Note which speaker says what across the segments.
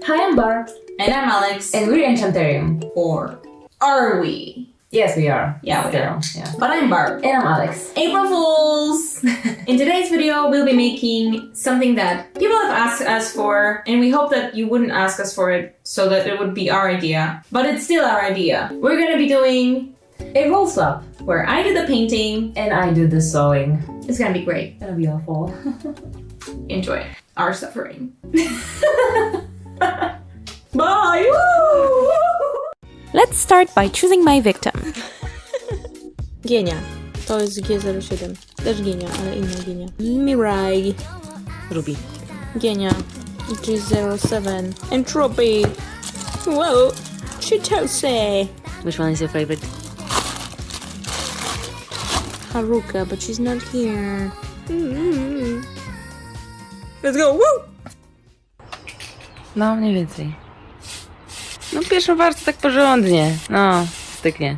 Speaker 1: Hi, I'm Barb.
Speaker 2: And I'm Alex.
Speaker 1: And we're Enchanterium.
Speaker 2: Or are we?
Speaker 1: Yes, we are.
Speaker 2: Yeah, we are.
Speaker 1: Yeah.
Speaker 2: But I'm Barb.
Speaker 1: And I'm Alex.
Speaker 2: April Fools! In today's video, we'll be making something that people have asked us for, and we hope that you wouldn't ask us for it so that it would be our idea. But it's still our idea. We're gonna be doing
Speaker 1: a roll swap
Speaker 2: where I do the painting
Speaker 1: and I do the sewing.
Speaker 2: It's gonna be great.
Speaker 1: It'll be awful.
Speaker 2: Enjoy our suffering. Bye! Woo!
Speaker 3: Let's start by choosing my victim.
Speaker 4: Gienia. To jest G07. Też Gienia, ale inna Gienia. Mirai.
Speaker 3: Ruby.
Speaker 4: Gienia. G07. Entropy. Whoa. Chitose.
Speaker 3: Which one is your favorite?
Speaker 4: Haruka, but she's not here. Let's go! Woo!
Speaker 3: No, mniej więcej. No pierwszą warstwę tak porządnie. No, styknie.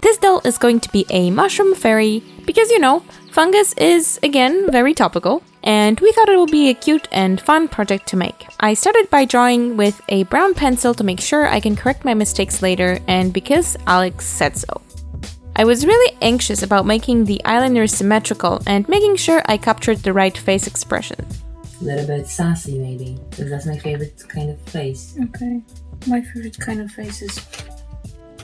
Speaker 3: This doll is going to be a mushroom fairy because, you know, fungus is, again, very topical. And we thought it would be a cute and fun project to make. I started by drawing with a brown pencil to make sure I can correct my mistakes later and because Alex said so. I was really anxious about making the eyeliner symmetrical and making sure I captured the right face expression.
Speaker 1: A little bit sassy, maybe, because that's my favorite kind of face.
Speaker 4: Okay. My favorite kind of faces.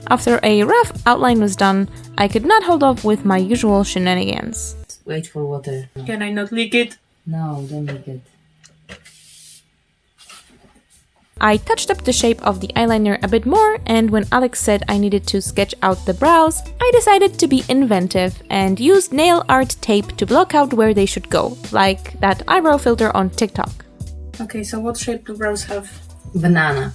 Speaker 3: After a rough outline was done, I could not hold off with my usual shenanigans.
Speaker 1: Wait for water.
Speaker 4: Can I not leak it?
Speaker 1: No, don't make it.
Speaker 3: I touched up the shape of the eyeliner a bit more, and when Alex said I needed to sketch out the brows, I decided to be inventive and used nail art tape to block out where they should go, like that eyebrow filter on TikTok.
Speaker 4: Okay, so what shape do brows have?
Speaker 1: Banana.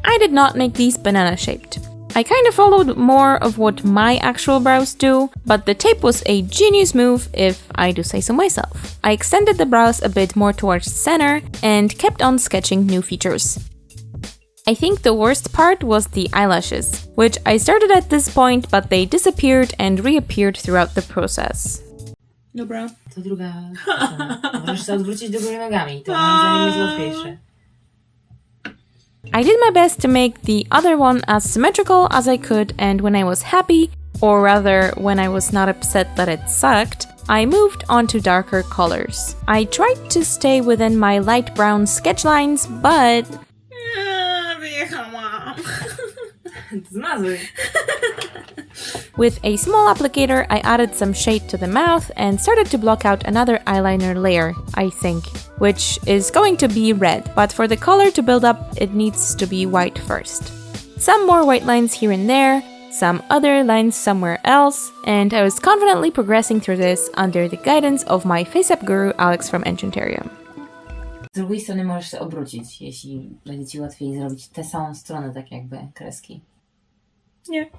Speaker 3: I did not make these banana-shaped. I kind of followed more of what my actual brows do, but the tape was a genius move if I do say so myself. I extended the brows a bit more towards the center and kept on sketching new features. I think the worst part was the eyelashes, which I started at this point, but they disappeared and reappeared throughout the process.
Speaker 4: Dobra.
Speaker 1: To druga. Możesz się odwrócić do góry nogami, to moim zdaniem jest łatwiejsze.
Speaker 3: I did my best to make the other one as symmetrical as I could, and when I was happy, or rather when I was not upset that it sucked, I moved on to darker colors. I tried to stay within my light brown sketch lines, but...
Speaker 1: Zmazuj.
Speaker 3: With a small applicator, I added some shade to the mouth and started to block out another eyeliner layer, I think, which is going to be red, but for the color to build up, it needs to be white first. Some more white lines here and there, some other lines somewhere else, and I was confidently progressing through this under the guidance of my face-up guru Alex from Enchanterium.
Speaker 1: Z drugiej strony możesz się obrócić, jeśli będzie ci łatwiej zrobić tę samą stronę, tak jakby kreski.
Speaker 4: Nie.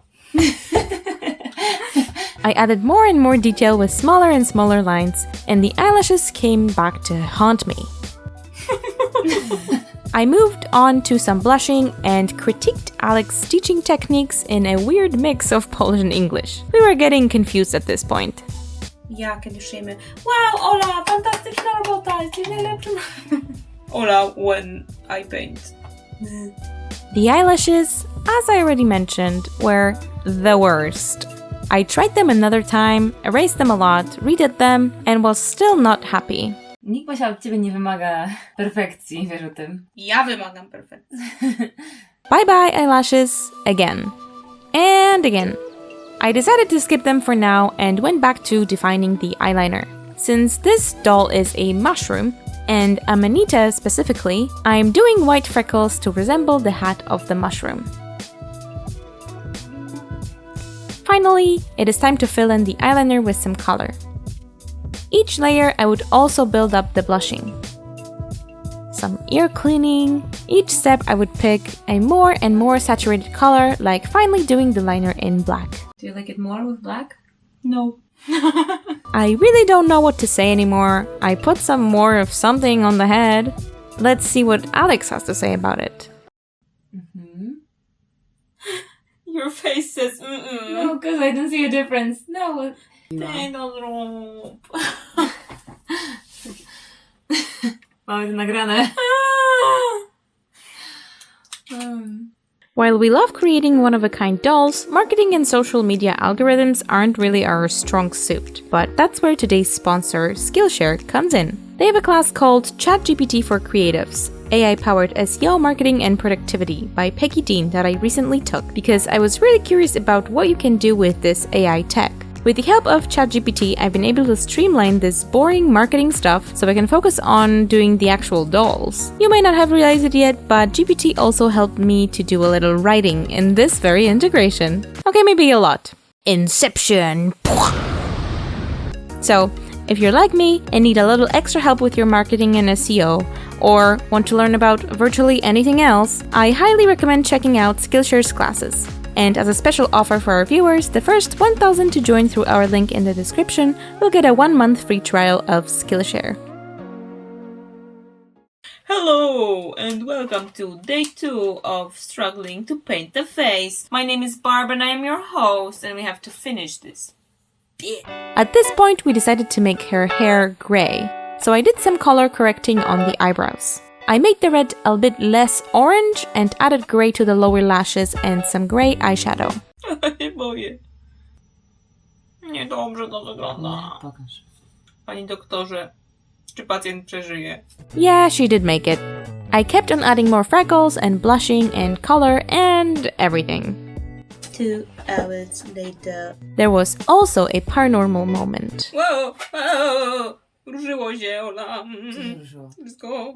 Speaker 3: I added more and more detail with smaller and smaller lines, and the eyelashes came back to haunt me. I moved on to some blushing and critiqued Alex's teaching techniques in a weird mix of Polish and English. We were getting confused at this point.
Speaker 4: Ja kiedy szyjemy. Wow, Ola, fantastyczna robota, jesteś najlepszym. Ola, when I paint.
Speaker 3: The eyelashes, as I already mentioned, were the worst. I tried them another time, erased them a lot, redid them, and was still not happy.
Speaker 1: Nikt Basia od ciebie nie wymaga perfekcji, wiesz o tym.
Speaker 4: Ja wymagam perfekcji.
Speaker 3: Bye bye eyelashes, again. And again. I decided to skip them for now and went back to defining the eyeliner. Since this doll is a mushroom, and Amanita specifically, I'm doing white freckles to resemble the hat of the mushroom. Finally, it is time to fill in the eyeliner with some color. Each layer I would also build up the blushing. Some ear cleaning. Each step I would pick a more and more saturated color, like finally doing the liner in black.
Speaker 2: Do you like it more with black?
Speaker 4: No.
Speaker 3: I really don't know what to say anymore. I put some more of something on the head. Let's see what Alex has to say about it.
Speaker 4: Your face says
Speaker 1: No, because I don't see a difference. No.
Speaker 4: Tego zrób.
Speaker 1: Mamy to nagrane.
Speaker 3: While we love creating one-of-a-kind dolls, marketing and social media algorithms aren't really our strong suit. But that's where today's sponsor, Skillshare, comes in. They have a class called ChatGPT for Creatives, AI-powered SEO marketing and productivity by Peggy Dean that I recently took because I was really curious about what you can do with this AI tech. With the help of ChatGPT, I've been able to streamline this boring marketing stuff so I can focus on doing the actual dolls. You may not have realized it yet, but GPT also helped me to do a little writing in this very integration. Okay, maybe a lot. Inception! So, if you're like me and need a little extra help with your marketing and SEO, or want to learn about virtually anything else, I highly recommend checking out Skillshare's classes. And as a special offer for our viewers, the first 1,000 to join through our link in the description will get a 1-month free trial of Skillshare.
Speaker 4: Hello and welcome to day 2 of struggling to paint the face. My name is Barb and I am your host and we have to finish this.
Speaker 3: At this point, we decided to make her hair gray, so I did some color correcting on the eyebrows. I made the red a bit less orange and added gray to the lower lashes and some gray eyeshadow.
Speaker 4: Nie boję. Niedobrze to wygląda.
Speaker 1: Pokaż.
Speaker 4: Panie doktorze, czy pacjent przeżyje?
Speaker 3: Yeah, she did make it. I kept on adding more freckles and blushing and color and everything.
Speaker 4: 2 hours later.
Speaker 3: There was also a paranormal moment.
Speaker 4: Wow, wow. Ruszyło się, Ola.
Speaker 1: Dużo.
Speaker 4: Wszystko.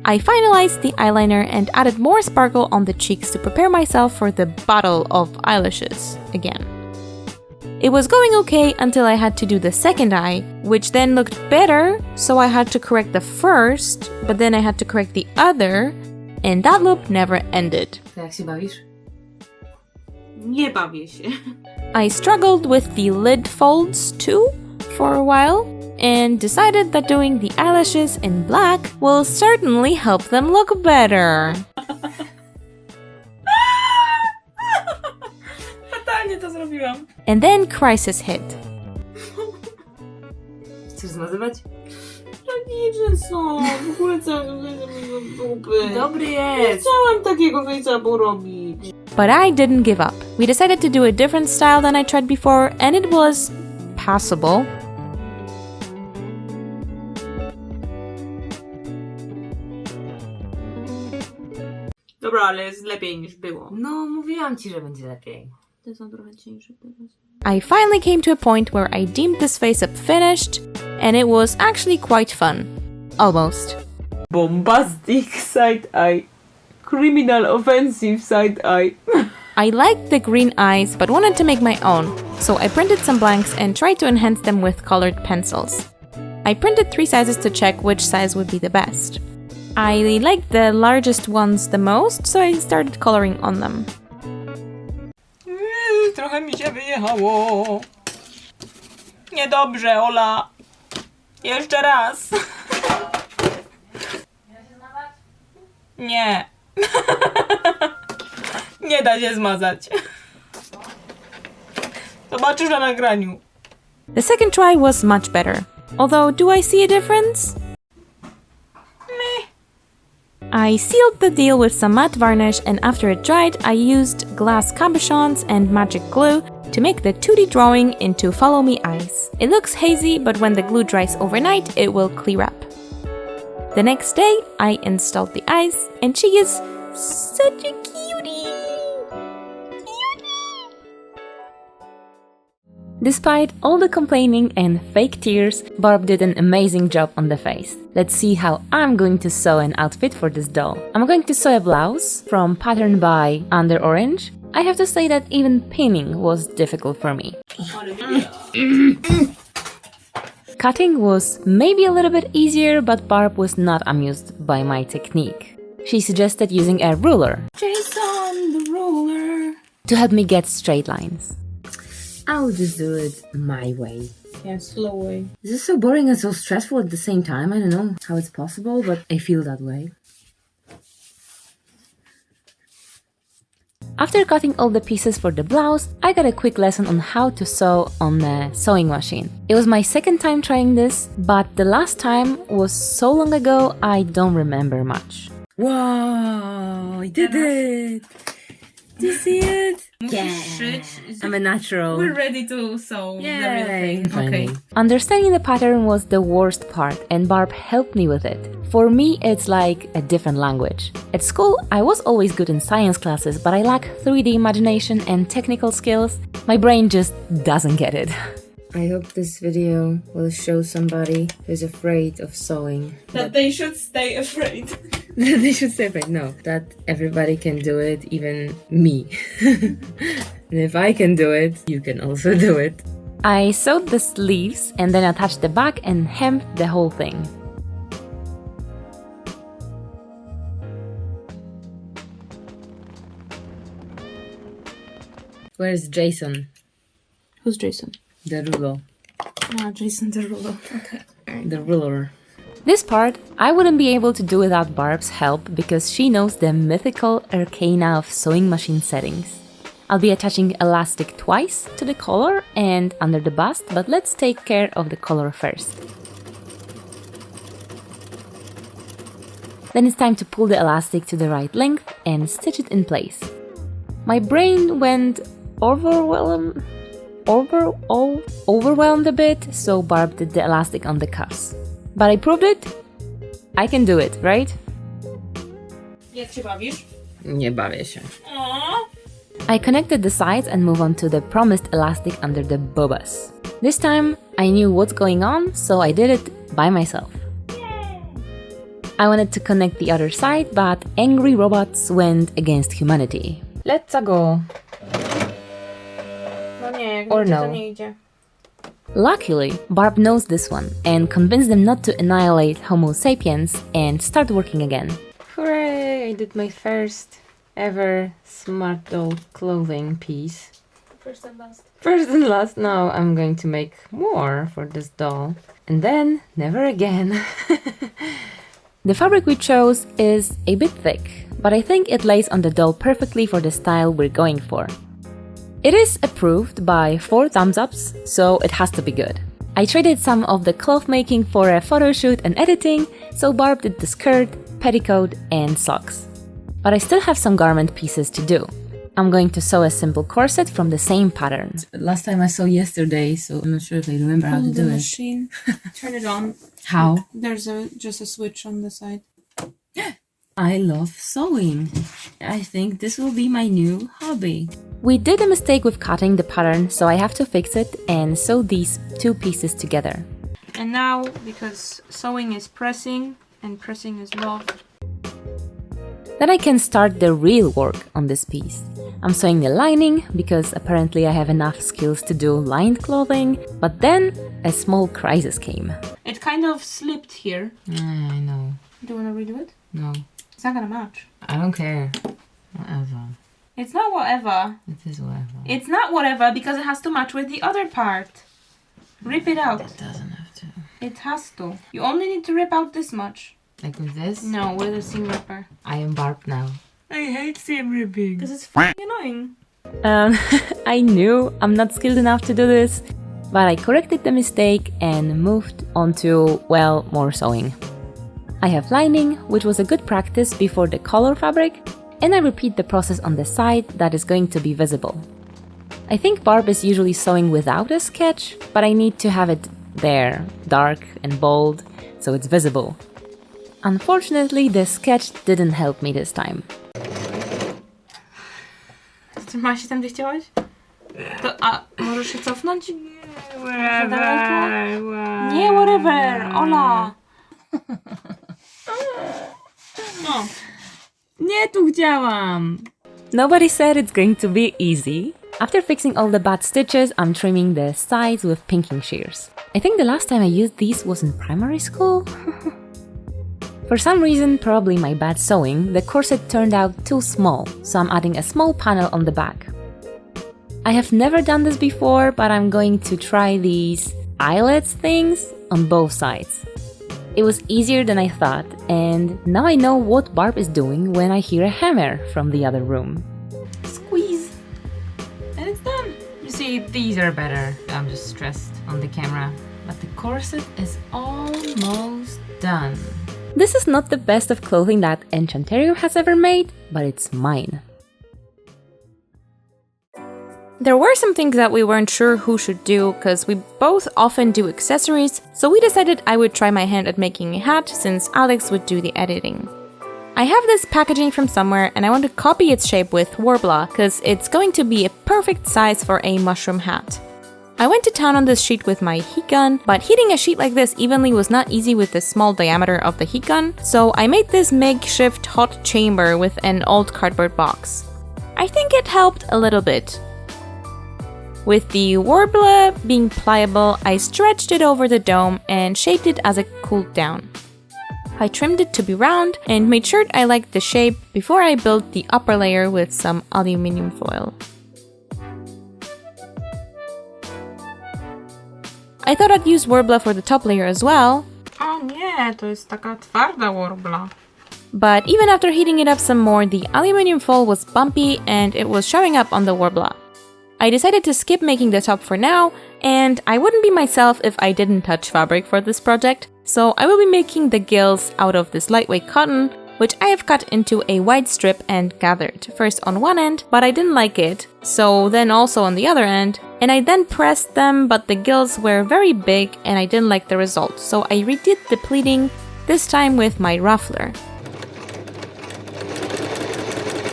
Speaker 3: I finalized the eyeliner and added more sparkle on the cheeks to prepare myself for the battle of eyelashes again. It was going okay until I had to do the second eye, which then looked better, so I had to correct the first, but then I had to correct the other, and that loop never ended.
Speaker 1: To jak się bawisz?
Speaker 4: Nie bawię się.
Speaker 3: I struggled with the lid folds too for a while, and decided that doing the eyelashes in black will certainly help them look better.
Speaker 4: Fatalnie to zrobiłam.
Speaker 3: And then crisis hit.
Speaker 1: Chcesz zmazywać?
Speaker 4: Tragiczne są. W ogóle co dupy.
Speaker 1: Dobry
Speaker 4: Nie
Speaker 1: jest!
Speaker 4: chciałam takiego face'a porobić.
Speaker 3: But I didn't give up. We decided to do a different style than I tried before, and it was passable.
Speaker 4: Dobra, ale jest lepiej niż było.
Speaker 1: No, mówiłam ci, że będzie lepiej.
Speaker 4: Te są trochę cieńsze teraz.
Speaker 3: I finally came to a point where I deemed this face up finished, and it was actually quite fun. Almost.
Speaker 4: Bombastic side eye. Criminal offensive side eye.
Speaker 3: I liked the green eyes but wanted to make my own, so I printed some blanks and tried to enhance them with colored pencils. I printed 3 sizes to check which size would be the best. I liked the largest ones the most, so I started coloring on them.
Speaker 4: Trochę mi się wyjechało. Niedobrze, Ola. Jeszcze raz. Nie. Nie da się zmazać. Zobaczysz na nagraniu.
Speaker 3: The second try was much better. Although, do I see a difference? I sealed the deal with some matte varnish, and after it dried, I used glass cabochons and magic glue to make the 2D drawing into Follow Me eyes. It looks hazy, but when the glue dries overnight, it will clear up. The next day, I installed the eyes, and she is such a cutie! Despite all the complaining and fake tears, Barb did an amazing job on the face. Let's see how I'm going to sew an outfit for this doll. I'm going to sew a blouse from Pattern by Under Orange. I have to say that even pinning was difficult for me. Cutting was maybe a little bit easier, but Barb was not amused by my technique. She suggested using a ruler
Speaker 1: Jason, the ruler!
Speaker 3: to help me get straight lines.
Speaker 1: I'll just do it my way.
Speaker 4: Yeah, slow way.
Speaker 1: This is so boring and so stressful at the same time. I don't know how it's possible, but I feel that way.
Speaker 3: After cutting all the pieces for the blouse, I got a quick lesson on how to sew on a sewing machine. It was my second time trying this, but the last time was so long ago I don't remember much.
Speaker 1: Wow, I did it! Do you see it?
Speaker 4: Musisz szyć.
Speaker 1: I'm a natural.
Speaker 4: We're ready to sew the real
Speaker 1: Yay.
Speaker 4: thing. Okay.
Speaker 3: Understanding the pattern was the worst part, and Barb helped me with it. For me, it's like a different language. At school, I was always good in science classes, but I lack 3D imagination and technical skills. My brain just doesn't get it.
Speaker 1: I hope this video will show somebody who's afraid of sewing.
Speaker 4: That they should stay afraid.
Speaker 1: That they should say right no. That everybody can do it, even me. And if I can do it, you can also do it.
Speaker 3: I sewed the sleeves and then attached the back and hemmed the whole thing.
Speaker 1: Where's Jason?
Speaker 4: Who's Jason?
Speaker 1: The ruler.
Speaker 4: Ah, Jason Derulo. Okay.
Speaker 1: The ruler.
Speaker 3: This part, I wouldn't be able to do without Barb's help because she knows the mythical arcana of sewing machine settings. I'll be attaching elastic twice to the collar and under the bust, but let's take care of the collar first. Then it's time to pull the elastic to the right length and stitch it in place. My brain went overwhelmed a bit, so Barb did the elastic on the cuffs. But I proved it. I can do it, right?
Speaker 4: Jak się bawisz?
Speaker 1: Nie bawię się.
Speaker 4: Aww.
Speaker 3: I connected the sides and moved on to the promised elastic under the bobas. This time, I knew what's going on, so I did it by myself. I wanted to connect the other side, but angry robots went against humanity. Let's go.
Speaker 4: No nie, jak
Speaker 3: Or
Speaker 4: to
Speaker 3: no.
Speaker 4: nie idzie.
Speaker 3: Luckily, Barb knows this one and convinced them not to annihilate Homo sapiens and start working again. Hooray! I did my first ever smart doll clothing piece.
Speaker 4: First and last.
Speaker 3: First and last, now I'm going to make more for this doll. And then, never again. The fabric we chose is a bit thick, but I think it lays on the doll perfectly for the style we're going for. It is approved by 4 thumbs ups, so it has to be good. I traded some of the cloth making for a photo shoot and editing, so Barb did the skirt, petticoat and socks. But I still have some garment pieces to do. I'm going to sew a simple corset from the same pattern.
Speaker 1: Last time I saw yesterday, so I'm not sure if I remember how to do it.
Speaker 4: Machine. Turn it on.
Speaker 1: How?
Speaker 4: There's just a switch on the side.
Speaker 1: I love sewing. I think this will be my new hobby.
Speaker 3: We did a mistake with cutting the pattern, so I have to fix it and sew these 2 pieces together.
Speaker 4: And now, because sewing is pressing and pressing is love.
Speaker 3: Then I can start the real work on this piece. I'm sewing the lining because apparently I have enough skills to do lined clothing, but then a small crisis came.
Speaker 4: It kind of slipped here.
Speaker 1: I know.
Speaker 4: Do you want to redo it?
Speaker 1: No.
Speaker 4: It's not gonna match.
Speaker 1: I don't care. Whatever.
Speaker 4: It's not whatever.
Speaker 1: It is whatever.
Speaker 4: It's not whatever because it has to match with the other part. Rip it out.
Speaker 1: It doesn't have to.
Speaker 4: It has to. You only need to rip out this much.
Speaker 1: Like with this?
Speaker 4: No, with a seam ripper.
Speaker 1: I am Barb now. I hate seam ripping.
Speaker 4: Because it's f***ing annoying.
Speaker 3: I knew I'm not skilled enough to do this, but I corrected the mistake and moved on to, well, more sewing. I have lining, which was a good practice before the collar fabric, and I repeat the process on the side that is going to be visible. I think Barb is usually sewing without a sketch, but I need to have it there, dark and bold, so it's visible. Unfortunately, the sketch didn't help me this time.
Speaker 4: Trzymałaś się tam, gdzie chciałaś? A możesz się cofnąć?
Speaker 1: Whatever.
Speaker 4: Nie, whatever! Ola! No.
Speaker 1: Nie tu chciałam!
Speaker 3: Nobody said it's going to be easy. After fixing all the bad stitches, I'm trimming the sides with pinking shears. I think the last time I used these was in primary school. For some reason, probably my bad sewing, the corset turned out too small, so I'm adding a small panel on the back. I have never done this before, but I'm going to try these eyelets things on both sides. It was easier than I thought, and now I know what Barb is doing when I hear a hammer from the other room.
Speaker 4: Squeeze. And it's done.
Speaker 1: You see, these are better. I'm just stressed on the camera. But the corset is almost done.
Speaker 3: This is not the best of clothing that Enchanterium has ever made, but it's mine. There were some things that we weren't sure who should do, because we both often do accessories, so we decided I would try my hand at making a hat since Alex would do the editing. I have this packaging from somewhere and I want to copy its shape with Worbla, because it's going to be a perfect size for a mushroom hat. I went to town on this sheet with my heat gun, but heating a sheet like this evenly was not easy with the small diameter of the heat gun, so I made this makeshift hot chamber with an old cardboard box. I think it helped a little bit. With the Worbla being pliable, I stretched it over the dome and shaped it as it cooled down. I trimmed it to be round and made sure I liked the shape before I built the upper layer with some aluminum foil. I thought I'd use Worbla for the top layer as well.
Speaker 4: O nie, to jest taka twarda Worbla.
Speaker 3: But even after heating it up some more, the aluminum foil was bumpy and it was showing up on the Worbla. I decided to skip making the top for now, and I wouldn't be myself if I didn't touch fabric for this project, so I will be making the gills out of this lightweight cotton, which I have cut into a wide strip and gathered, first on one end, but I didn't like it, so then also on the other end, and I then pressed them, but the gills were very big and I didn't like the result, so I redid the pleating, this time with my ruffler.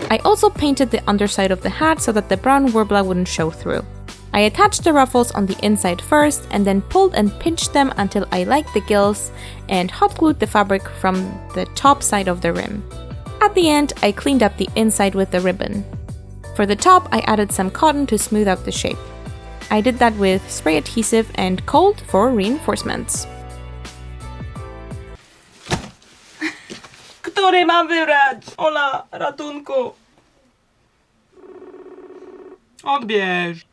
Speaker 3: I also painted the underside of the hat so that the brown Worbla wouldn't show through. I attached the ruffles on the inside first and then pulled and pinched them until I liked the gills and hot glued the fabric from the top side of the rim. At the end, I cleaned up the inside with the ribbon. For the top, I added some cotton to smooth out the shape. I did that with spray adhesive and cold for reinforcements.
Speaker 4: Który mam wybrać? Ola, ratunku! Odbierz!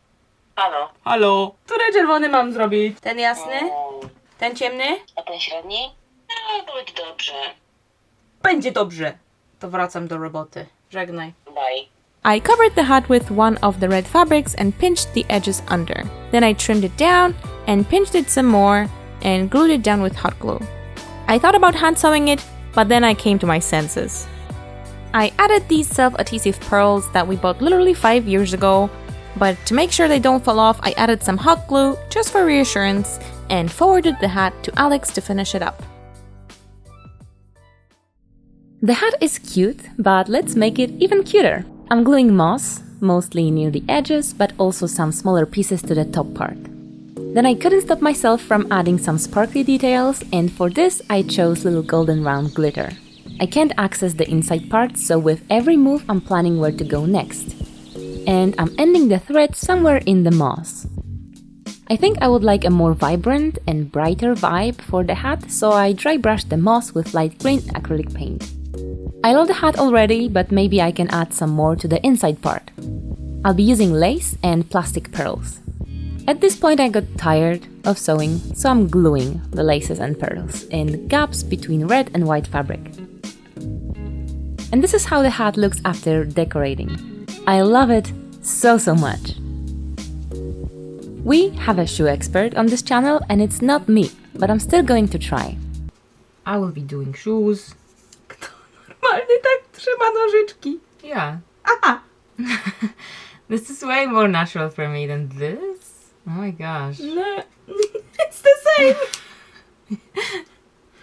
Speaker 5: Halo.
Speaker 4: Halo? Który czerwony mam zrobić? Ten jasny? Ten ciemny?
Speaker 5: A ten średni? No, będzie dobrze.
Speaker 4: Będzie dobrze. To wracam do roboty. Żegnaj.
Speaker 5: Bye.
Speaker 3: I covered the hat with one of the red fabrics and pinched the edges under. Then I trimmed it down and pinched it some more and glued it down with hot glue. I thought about hand sewing it, but then I came to my senses. I added these self-adhesive pearls that we bought literally 5 years ago, but to make sure they don't fall off, I added some hot glue just for reassurance and forwarded the hat to Alex to finish it up. The hat is cute, but let's make it even cuter. I'm gluing moss, mostly near the edges, but also some smaller pieces to the top part. Then I couldn't stop myself from adding some sparkly details, and for this I chose little golden round glitter. I can't access the inside part, so with every move I'm planning where to go next. And I'm ending the thread somewhere in the moss. I think I would like a more vibrant and brighter vibe for the hat, so I dry brushed the moss with light green acrylic paint. I love the hat already, but maybe I can add some more to the inside part. I'll be using lace and plastic pearls. At this point I got tired of sewing, so I'm gluing the laces and pearls in gaps between red and white fabric. And this is how the hat looks after decorating. I love it so much. We have a shoe expert on this channel and it's not me, but I'm still going to try.
Speaker 4: I will be doing shoes. Kto normalnie tak trzyma nożyczki? Yeah. Aha! This is way more natural for me than this. Oh my gosh. No. It's the same!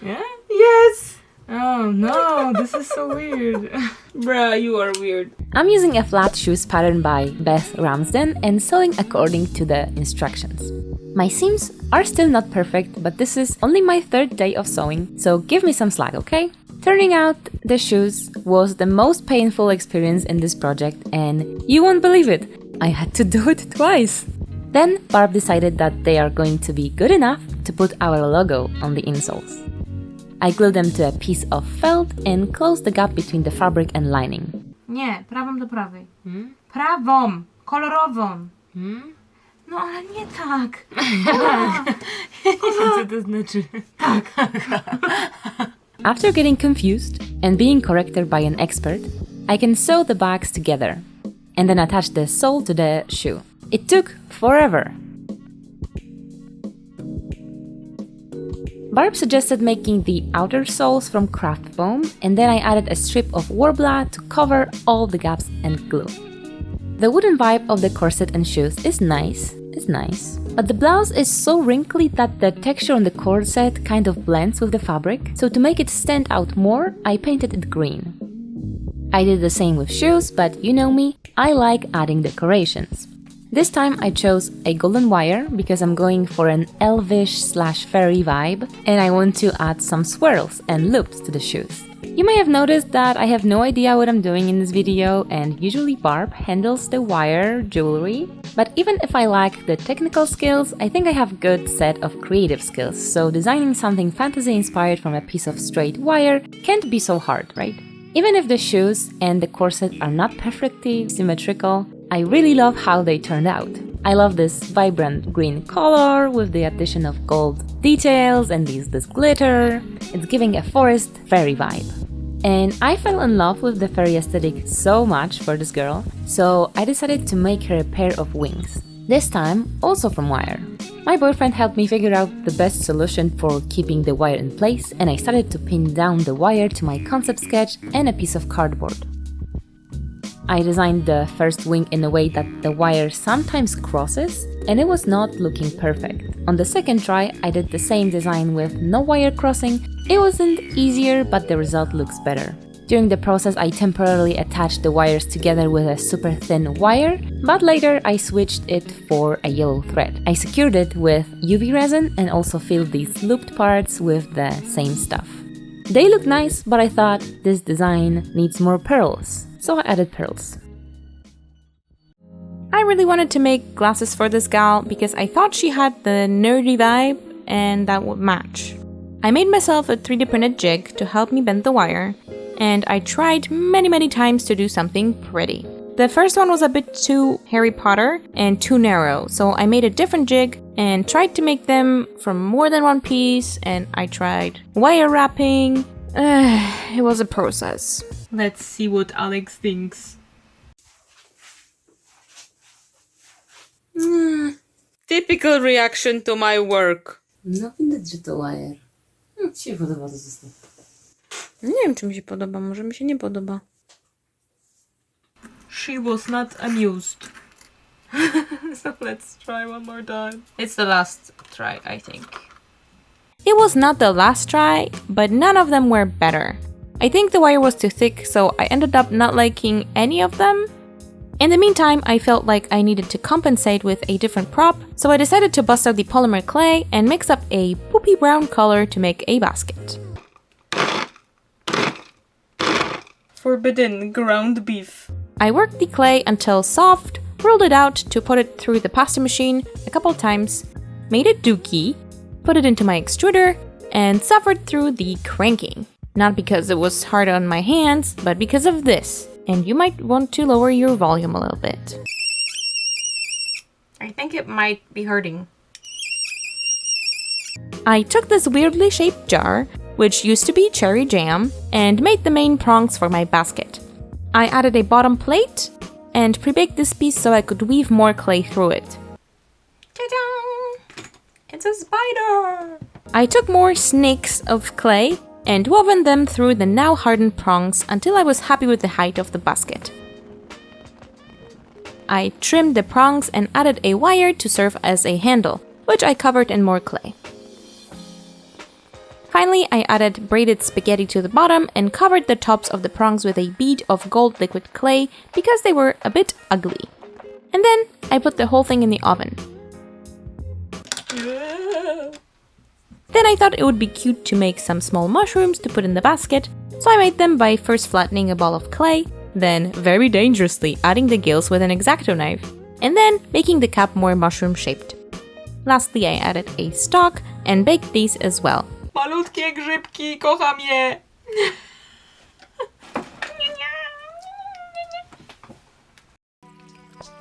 Speaker 4: Yeah? Yes! Oh no, this is so weird. Bruh, you are weird.
Speaker 3: I'm using a flat shoes pattern by Beth Ramsden and sewing according to the instructions. My seams are still not perfect, but this is only my 3rd day of sewing, so give me some slack, okay? Turning out the shoes was the most painful experience in this project, and you won't believe it, I had to do it twice. Then Barb decided that they are going to be good enough to put our logo on the insoles. I glued them to a piece of felt and closed the gap between the fabric and lining.
Speaker 4: Nie, prawą do prawej. Prawą, kolorową. No ale nie tak. Co to znaczy? Tak.
Speaker 3: After getting confused and being corrected by an expert, I can sew the bags together and then attach the sole to the shoe. It took forever. Barb suggested making the outer soles from craft foam, and then I added a strip of Worbla to cover all the gaps and glue. The wooden vibe of the corset and shoes is nice, but the blouse is so wrinkly that the texture on the corset kind of blends with the fabric, so to make it stand out more, I painted it green. I did the same with shoes, but you know me, I like adding decorations. This time I chose a golden wire because I'm going for an elvish/fairy vibe and I want to add some swirls and loops to the shoes. You may have noticed that I have no idea what I'm doing in this video and usually Barb handles the wire jewelry, but even if I lack the technical skills, I think I have a good set of creative skills, so designing something fantasy inspired from a piece of straight wire can't be so hard, right? Even if the shoes and the corset are not perfectly symmetrical, I really love how they turned out. I love this vibrant green color with the addition of gold details and this glitter. It's giving a forest fairy vibe. And I fell in love with the fairy aesthetic so much for this girl, so I decided to make her a pair of wings. This time, also from wire. My boyfriend helped me figure out the best solution for keeping the wire in place, and I started to pin down the wire to my concept sketch and a piece of cardboard. I designed the first wing in a way that the wire sometimes crosses, and it was not looking perfect. On the second try, I did the same design with no wire crossing. It wasn't easier, but the result looks better. During the process, I temporarily attached the wires together with a super thin wire, but later I switched it for a yellow thread. I secured it with UV resin and also filled these looped parts with the same stuff. They look nice, but I thought this design needs more pearls, so I added pearls.
Speaker 2: I really wanted to make glasses for this gal because I thought she had the nerdy vibe and that would match. I made myself a 3D printed jig to help me bend the wire, and I tried many times to do something pretty. The first one was a bit too Harry Potter and too narrow, so I made a different jig and tried to make them from more than one piece, and I tried wire wrapping. It was a process.
Speaker 4: Let's see what Alex thinks.
Speaker 1: Typical reaction to my work.
Speaker 6: No widać, że to wire. No, ci się podoba, to zostaw.
Speaker 2: Nie wiem, czy mi się podoba, może mi się nie podoba.
Speaker 4: She was not amused. So let's try one more time. It's the last try, I think.
Speaker 2: It was not the last try, but none of them were better. I think the wire was too thick, so I ended up not liking any of them. In the meantime, I felt like I needed to compensate with a different prop, so I decided to bust out the polymer clay and mix up a poopy brown color to make a basket.
Speaker 4: Forbidden ground beef.
Speaker 2: I worked the clay until soft, rolled it out to put it through the pasta machine a couple times, made it dookie, put it into my extruder, and suffered through the cranking. Not because it was hard on my hands, but because of this. And you might want to lower your volume a little bit.
Speaker 4: I think it might be hurting.
Speaker 2: I took this weirdly shaped jar, which used to be cherry jam, and made the main prongs for my basket. I added a bottom plate and pre-baked this piece so I could weave more clay through it.
Speaker 4: Ta-da! It's a spider!
Speaker 2: I took more snakes of clay and woven them through the now hardened prongs until I was happy with the height of the basket. I trimmed the prongs and added a wire to serve as a handle, which I covered in more clay. Finally, I added braided spaghetti to the bottom and covered the tops of the prongs with a bead of gold liquid clay because they were a bit ugly. And then I put the whole thing in the oven. Then I thought it would be cute to make some small mushrooms to put in the basket, so I made them by first flattening a ball of clay, then very dangerously adding the gills with an X-Acto knife, and then making the cap more mushroom-shaped. Lastly, I added a stalk and baked these as well.
Speaker 4: Malutkie grzybki, kocham je!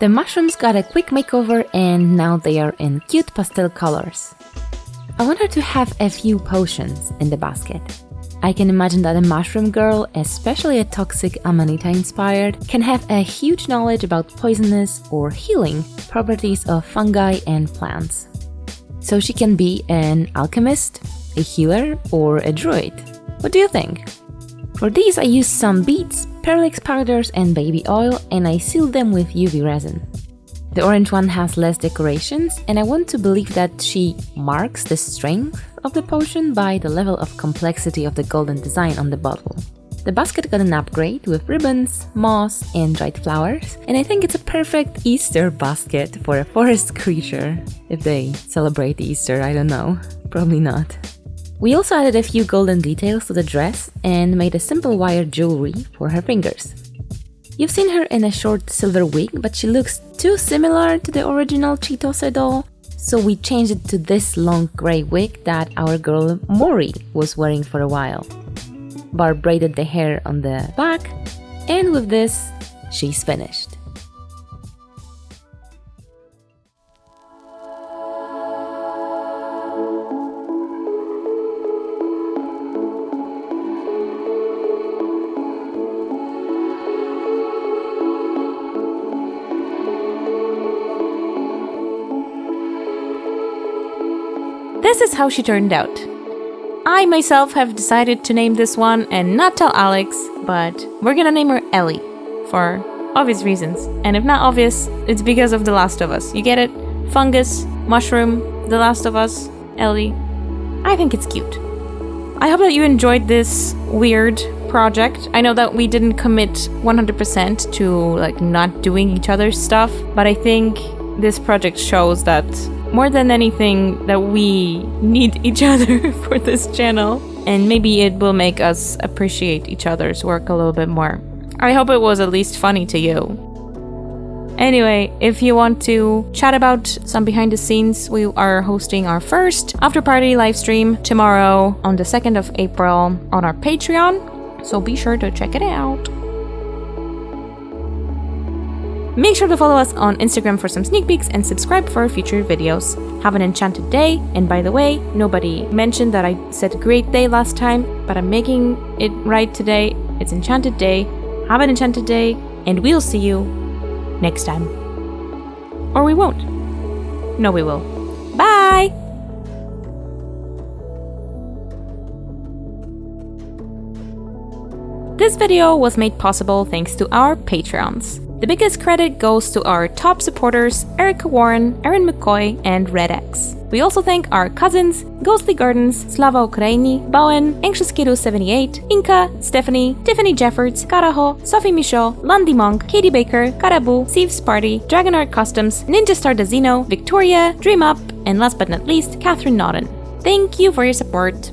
Speaker 3: The mushrooms got a quick makeover and now they are in cute pastel colors. I wanted to have a few potions in the basket. I can imagine that a mushroom girl, especially a toxic Amanita inspired, can have a huge knowledge about poisonous or healing properties of fungi and plants. So she can be an alchemist, a healer, or a druid. What do you think? For these I used some beads, Perlix powders and baby oil, and I sealed them with UV resin. The orange one has less decorations, and I want to believe that she marks the strength of the potion by the level of complexity of the golden design on the bottle. The basket got an upgrade with ribbons, moss, and dried flowers, and I think it's a perfect Easter basket for a forest creature. If they celebrate Easter, I don't know. Probably not. We also added a few golden details to the dress and made a simple wire jewelry for her fingers. You've seen her in a short silver wig, but she looks too similar to the original Chitose doll, so we changed it to this long grey wig that our girl Mori was wearing for a while. Barb braided the hair on the back, and with this, she's finished. This is how she turned out. I myself have decided to name this one and not tell Alex, but we're gonna name her Ellie, for obvious reasons. And if not obvious, it's because of The Last of Us. You get it? Fungus, mushroom, The Last of Us, Ellie. I think it's cute. I hope that you enjoyed this weird project. I know that we didn't commit 100% to not doing each other's stuff, but I think this project shows that more than anything that we need each other for this channel, and maybe it will make us appreciate each other's work a little bit more. I hope it was at least funny to you. Anyway, if you want to chat about some behind the scenes, we are hosting our first after party live stream tomorrow on the 2nd of April on our Patreon, so be sure to check it out. Make sure to follow us on Instagram for some sneak peeks and subscribe for future videos. Have an enchanted day, and by the way, nobody mentioned that I said great day last time, but I'm making it right today. It's enchanted day. Have an enchanted day, and we'll see you next time. Or we won't. No, we will. Bye! This video was made possible thanks to our Patreons. The biggest credit goes to our top supporters Erica Warren, Erin McCoy, and Red X. We also thank our cousins, Ghostly Gardens, Slava Ukraini, Bowen, Anxious Kiddo 78, Inka, Stephanie, Tiffany Jeffords, Karaho, Sophie Michaud, Landy Monk, Katie Baker, Karabu, Sieves Party, Dragon Art Customs, Ninja Star Dazino, Victoria, Dream Up, and last but not least, Catherine Naughton. Thank you for your support.